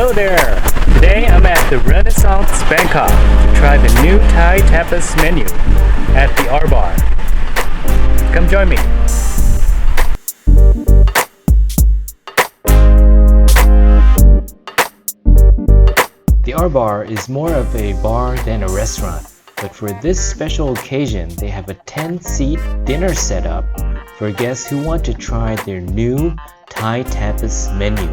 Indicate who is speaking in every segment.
Speaker 1: Hello there! Today I'm at the Renaissance Bangkok to try the new Thai Tapas menu at the R Bar. Come join me! The R Bar is more of a bar than a restaurant, but for this special occasion they have a 10-seat dinner setup for guests who want to try their new Thai Tapas menu.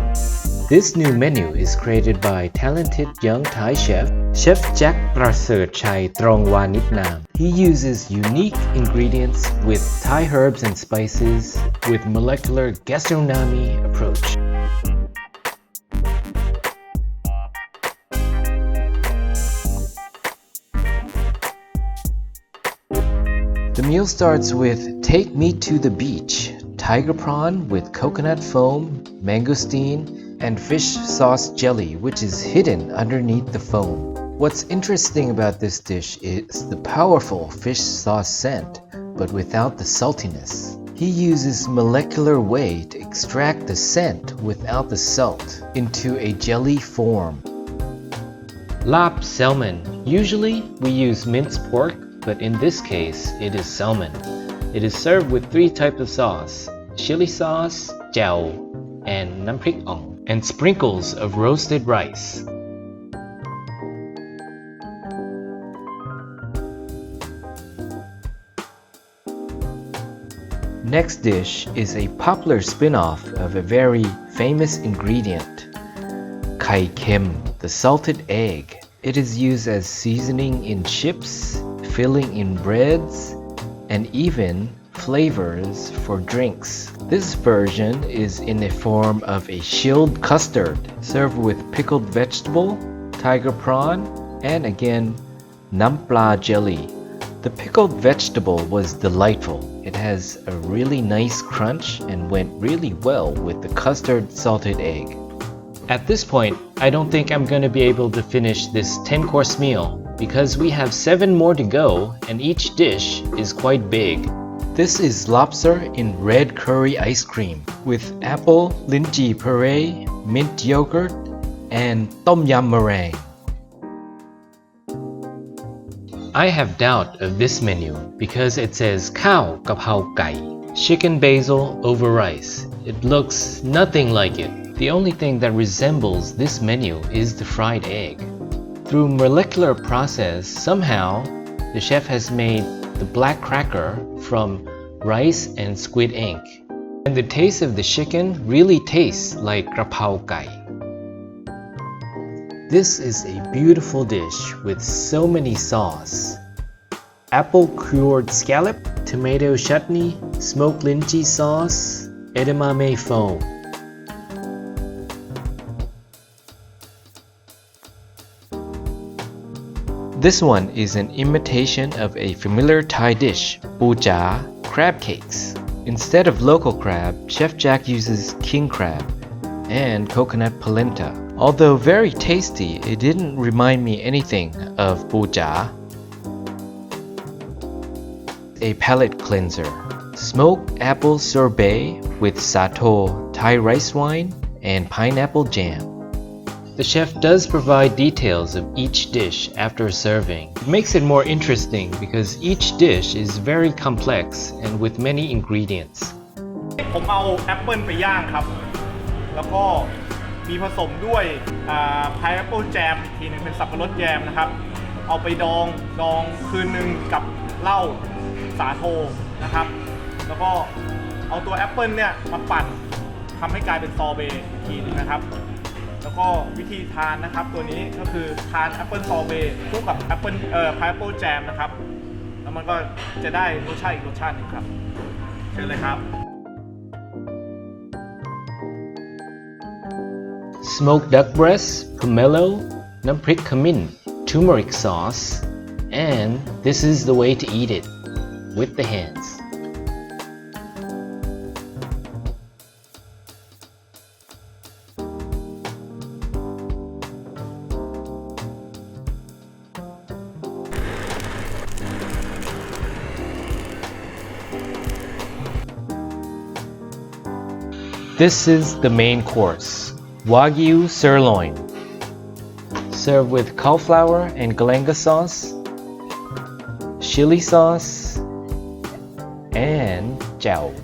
Speaker 1: This new menu is created by talented young Thai Chef Jack Prasertchai Trongvanichnam. He uses unique ingredients with Thai herbs and spices with molecular gastronomy approach. The meal starts with Take Me to the Beach, tiger prawn with coconut foam, mangosteen, and fish sauce jelly, which is hidden underneath the foam. What's interesting about this dish is the powerful fish sauce scent, but without the saltiness. He uses molecular way to extract the scent without the salt into a jelly form. Lap salmon. Usually we use minced pork, but in this case it is salmon. It is served with 3 types of sauce: chili sauce, jiao, and nam prik ong, and sprinkles of roasted rice. Next dish is a popular spin-off of a very famous ingredient, kai kem, the salted egg. It is used as seasoning in chips, filling in breads, and even flavors for drinks. This version is in the form of a chilled custard served with pickled vegetable, tiger prawn, and again nam pla jelly. The pickled vegetable was delightful. It has a really nice crunch and went really well with the custard salted egg. At this point, I don't think I'm going to be able to finish this 10-course meal because we have 7 more to go and each dish is quite big. This is lobster in red curry ice cream with apple, lychee puree, mint yogurt, and tom yum meringue. I have doubt of this menu because it says khao kaphao kai, chicken basil over rice. It looks nothing like it. The only thing that resembles this menu is the fried egg. Through molecular process, somehow the chef has made the black cracker from rice and squid ink. And the taste of the chicken really tastes like krapao kai. This is a beautiful dish with so many sauce. Apple cured scallop, tomato chutney, smoked lychee sauce, edamame foam. This one is an imitation of a familiar Thai dish, Buju, crab cakes. Instead of local crab, Chef Jack uses king crab and coconut polenta. Although very tasty, it didn't remind me anything of Buju. A palate cleanser. Smoked apple sorbet with sato, Thai rice wine, and pineapple jam. The chef does provide details of each dish after serving. It makes it more interesting because each dish is very complex and with many ingredients.
Speaker 2: ผมเอาแอปเปิลไปย่างครับแล้วก็มีผสมด้วยpineapple jam ทีนึงเป็นสับปะรดแยมนะครับเอาไปดองคืนนึงกับเหล้าสาโทนะครับแล้วก็เอาตัวแอปเปิลเนี่ยมาปั่นทำให้กลายเป็นซอเบต์ทีนึงนะครับแล้วก็วิธีทานนะครับตัวนี้ก็คือทานแอปเปิลซอเบต์คู่กับแอปเปิลpineapple jam นะครับแล้วมันก็จะได้รสชาติอีกรสชาติหนึ่งครับเชิญเลยครับ
Speaker 1: Smoked duck breast, pomelo, nam prik kamin, turmeric sauce, and this is the way to eat it, with the hands. This is the main course, Wagyu Sirloin, served with cauliflower and galangal sauce, chili sauce, and jiao.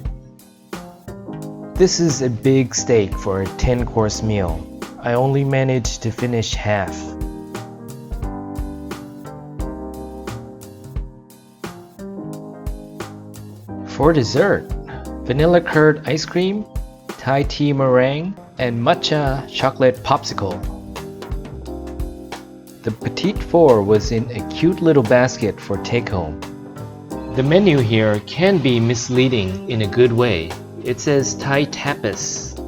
Speaker 1: This is a big steak for a 10-course meal. I only managed to finish half. For dessert, vanilla curd ice cream, Thai tea meringue, and matcha chocolate popsicle. The petite four was in a cute little basket for take-home. The menu here can be misleading in a good way. It says Thai Tapas.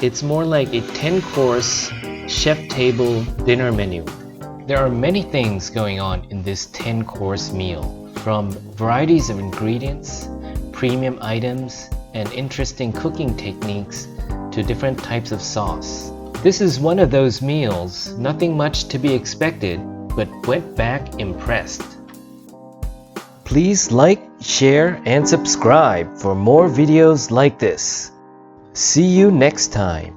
Speaker 1: It's more like a 10-course chef table dinner menu. There are many things going on in this 10-course meal, from varieties of ingredients, premium items, and interesting cooking techniques to different types of sauce. This is one of those meals, nothing much to be expected, but went back impressed. Please like, share, and subscribe for more videos like this. See you next time.